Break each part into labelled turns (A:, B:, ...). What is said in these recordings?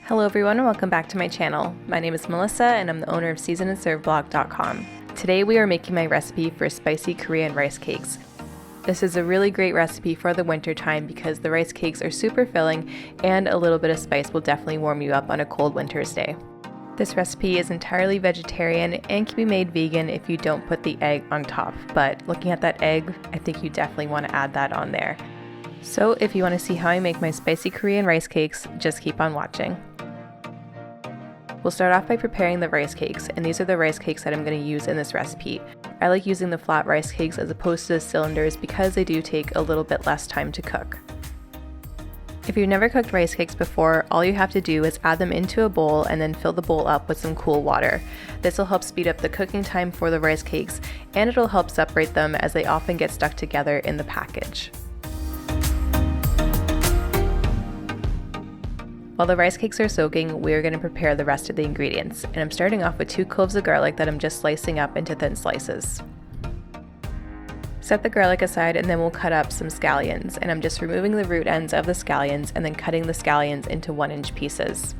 A: Hello everyone and welcome back to my channel. My name is Melissa and I'm the owner of seasonandserveblog.com. Today we are making my recipe for spicy Korean rice cakes. This is a really great recipe for the winter time because the rice cakes are super filling and a little bit of spice will definitely warm you up on a cold winter's day. This recipe is entirely vegetarian and can be made vegan if you don't put the egg on top, but looking at that egg, I think you definitely want to add that on there. So if you want to see how I make my spicy Korean rice cakes, just keep on watching. We'll start off by preparing the rice cakes, and these are the rice cakes that I'm going to use in this recipe. I like using the flat rice cakes as opposed to the cylinders because they do take a little bit less time to cook. If you've never cooked rice cakes before, all you have to do is add them into a bowl and then fill the bowl up with some cool water. This will help speed up the cooking time for the rice cakes, and it'll help separate them as they often get stuck together in the package. While the rice cakes are soaking, we are going to prepare the rest of the ingredients, and I'm starting off with 2 cloves of garlic that I'm just slicing up into thin slices. Set the garlic aside and then we'll cut up some scallions, and I'm just removing the root ends of the scallions and then cutting the scallions into 1-inch pieces.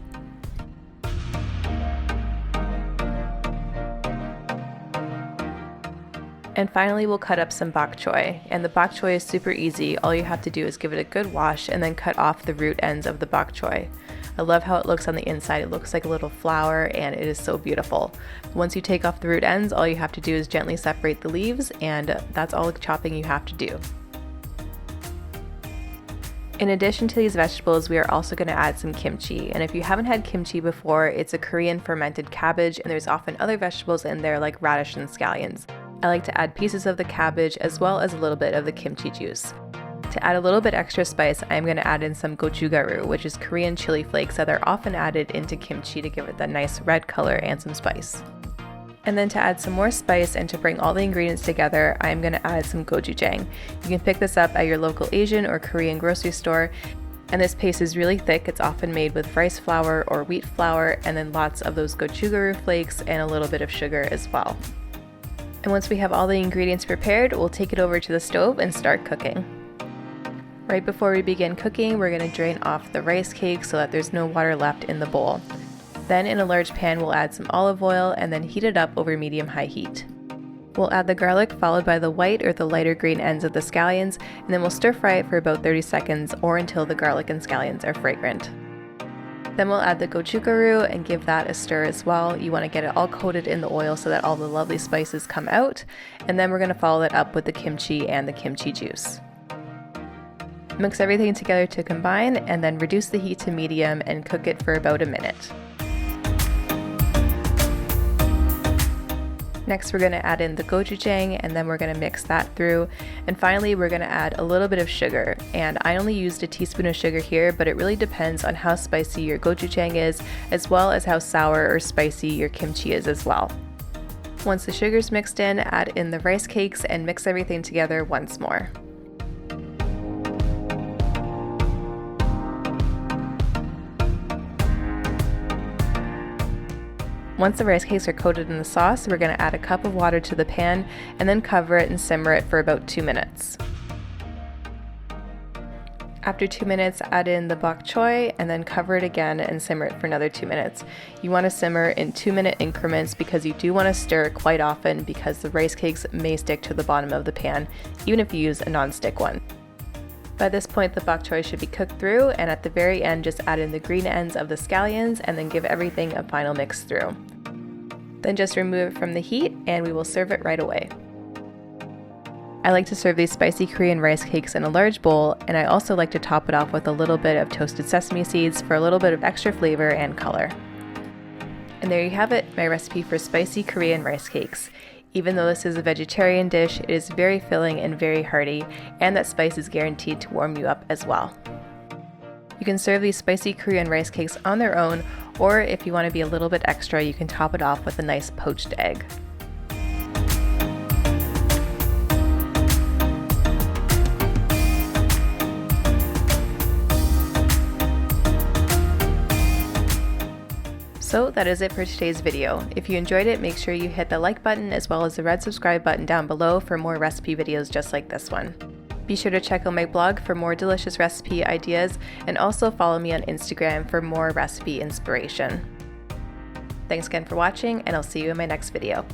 A: And finally we'll cut up some bok choy, and the bok choy is super easy. All you have to do is give it a good wash and then cut off the root ends of the bok choy. I love how it looks on the inside. It looks like a little flower and it is so beautiful. Once you take off the root ends, all you have to do is gently separate the leaves, and that's all the chopping you have to do. In addition to these vegetables, we are also going to add some kimchi, and if you haven't had kimchi before, it's a Korean fermented cabbage, and there's often other vegetables in there like radish and scallions. I like to add pieces of the cabbage as well as a little bit of the kimchi juice. To add a little bit extra spice, I'm going to add in some gochujang, which is Korean chili flakes that are often added into kimchi to give it that nice red color and some spice. And then to add some more spice and to bring all the ingredients together, I'm going to add some gochujang. You can pick this up at your local Asian or Korean grocery store, and this paste is really thick. It's often made with rice flour or wheat flour, and then lots of those gochujang flakes and a little bit of sugar as well. And once we have all the ingredients prepared, we'll take it over to the stove and start cooking. Right before we begin cooking, we're going to drain off the rice cake so that there's no water left in the bowl. Then in a large pan, we'll add some olive oil and then heat it up over medium-high heat. We'll add the garlic followed by the white or the lighter green ends of the scallions, and then we'll stir fry it for about 30 seconds or until the garlic and scallions are fragrant. Then we'll add the gochujang and give that a stir as well. You want to get it all coated in the oil so that all the lovely spices come out, and then we're going to follow that up with the kimchi and the kimchi juice. Mix everything together to combine, and then reduce the heat to medium and cook it for about a minute. Next we're going to add in the gochujang, and then we're going to mix that through, and finally we're going to add a little bit of sugar, and I only used a teaspoon of sugar here, but it really depends on how spicy your gochujang is, as well as how sour or spicy your kimchi is as well. Once the sugar's mixed in, add in the rice cakes and mix everything together once more. Once the rice cakes are coated in the sauce, we're going to add a cup of water to the pan and then cover it and simmer it for about 2 minutes. After 2 minutes, add in the bok choy and then cover it again and simmer it for another 2 minutes. You want to simmer in 2-minute increments because you do want to stir quite often because the rice cakes may stick to the bottom of the pan, even if you use a non-stick one. By this point, the bok choy should be cooked through, and at the very end, just add in the green ends of the scallions and then give everything a final mix through. Then just remove it from the heat and we will serve it right away. I like to serve these spicy Korean rice cakes in a large bowl, and I also like to top it off with a little bit of toasted sesame seeds for a little bit of extra flavor and color. And there you have it, my recipe for spicy Korean rice cakes. Even though this is a vegetarian dish, it is very filling and very hearty, and that spice is guaranteed to warm you up as well. You can serve these spicy Korean rice cakes on their own, or if you want to be a little bit extra, you can top it off with a nice poached egg. So that is it for today's video. If you enjoyed it, make sure you hit the like button as well as the red subscribe button down below for more recipe videos just like this one. Be sure to check out my blog for more delicious recipe ideas and also follow me on Instagram for more recipe inspiration. Thanks again for watching, and I'll see you in my next video.